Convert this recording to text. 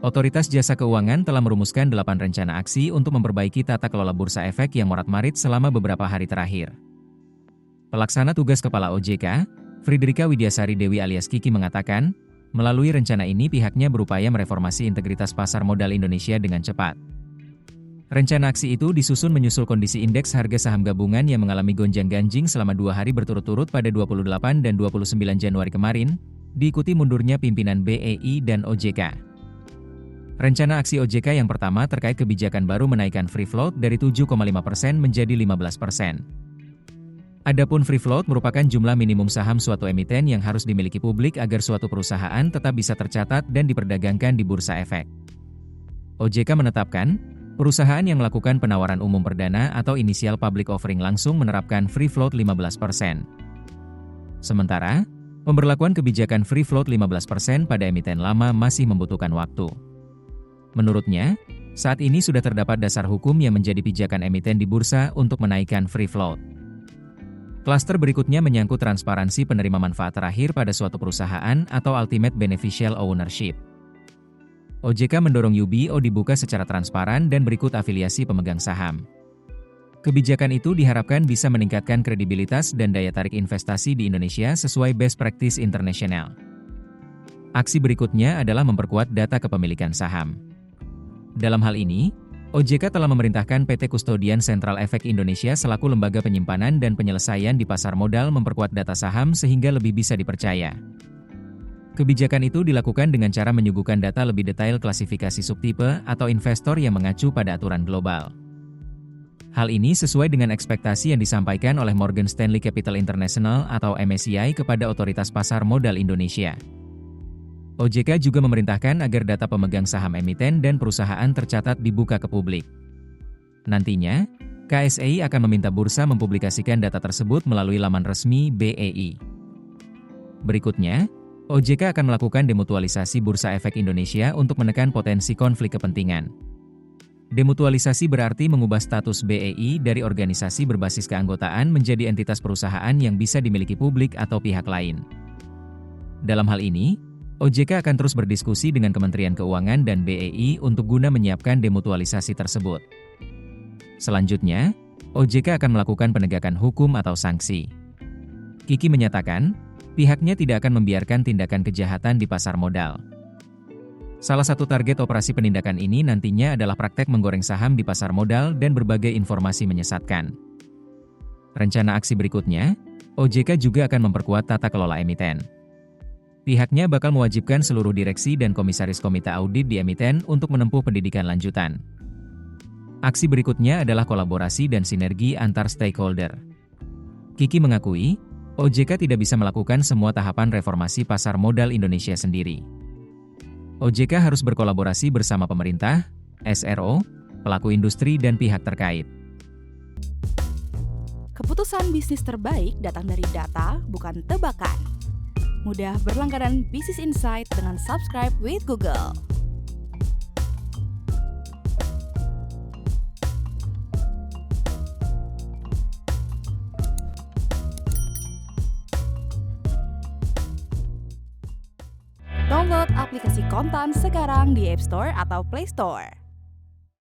Otoritas Jasa Keuangan telah merumuskan 8 rencana aksi untuk memperbaiki tata kelola bursa efek yang morat-marit selama beberapa hari terakhir. Pelaksana tugas Kepala OJK, Friederika Widyasari Dewi alias Kiki mengatakan, melalui rencana ini pihaknya berupaya mereformasi integritas pasar modal Indonesia dengan cepat. Rencana aksi itu disusun menyusul kondisi indeks harga saham gabungan yang mengalami gonjang-ganjing selama 2 hari berturut-turut pada 28 dan 29 Januari kemarin, diikuti mundurnya pimpinan BEI dan OJK. Rencana aksi OJK yang pertama terkait kebijakan baru menaikkan free float dari 7,5% menjadi 15%. Adapun free float merupakan jumlah minimum saham suatu emiten yang harus dimiliki publik agar suatu perusahaan tetap bisa tercatat dan diperdagangkan di bursa efek. OJK menetapkan, perusahaan yang melakukan penawaran umum perdana atau initial public offering langsung menerapkan free float 15%. Sementara, pemberlakuan kebijakan free float 15% pada emiten lama masih membutuhkan waktu. Menurutnya, saat ini sudah terdapat dasar hukum yang menjadi pijakan emiten di bursa untuk menaikkan free float. Klaster berikutnya menyangkut transparansi penerima manfaat terakhir pada suatu perusahaan atau ultimate beneficial ownership. OJK mendorong UBO dibuka secara transparan dan berikut afiliasi pemegang saham. Kebijakan itu diharapkan bisa meningkatkan kredibilitas dan daya tarik investasi di Indonesia sesuai best practice internasional. Aksi berikutnya adalah memperkuat data kepemilikan saham. Dalam hal ini, OJK telah memerintahkan PT Kustodian Sentral Efek Indonesia selaku lembaga penyimpanan dan penyelesaian di pasar modal memperkuat data saham sehingga lebih bisa dipercaya. Kebijakan itu dilakukan dengan cara menyuguhkan data lebih detail klasifikasi subtipe atau investor yang mengacu pada aturan global. Hal ini sesuai dengan ekspektasi yang disampaikan oleh Morgan Stanley Capital International atau MSCI kepada Otoritas Pasar Modal Indonesia. OJK juga memerintahkan agar data pemegang saham emiten dan perusahaan tercatat dibuka ke publik. Nantinya, KSEI akan meminta bursa mempublikasikan data tersebut melalui laman resmi BEI. Berikutnya, OJK akan melakukan demutualisasi Bursa Efek Indonesia untuk menekan potensi konflik kepentingan. Demutualisasi berarti mengubah status BEI dari organisasi berbasis keanggotaan menjadi entitas perusahaan yang bisa dimiliki publik atau pihak lain. Dalam hal ini, OJK akan terus berdiskusi dengan Kementerian Keuangan dan BEI untuk guna menyiapkan demutualisasi tersebut. Selanjutnya, OJK akan melakukan penegakan hukum atau sanksi. Kiki menyatakan, pihaknya tidak akan membiarkan tindakan kejahatan di pasar modal. Salah satu target operasi penindakan ini nantinya adalah praktek menggoreng saham di pasar modal dan berbagai informasi menyesatkan. Rencana aksi berikutnya, OJK juga akan memperkuat tata kelola emiten. Pihaknya bakal mewajibkan seluruh direksi dan komisaris komite audit di emiten untuk menempuh pendidikan lanjutan. Aksi berikutnya adalah kolaborasi dan sinergi antar stakeholder. Kiki mengakui, OJK tidak bisa melakukan semua tahapan reformasi pasar modal Indonesia sendiri. OJK harus berkolaborasi bersama pemerintah, SRO, pelaku industri dan pihak terkait. Keputusan bisnis terbaik datang dari data, bukan tebakan. Mudah berlangganan Business Insight dengan subscribe with Google. Download aplikasi Kontan sekarang di App Store atau Play Store.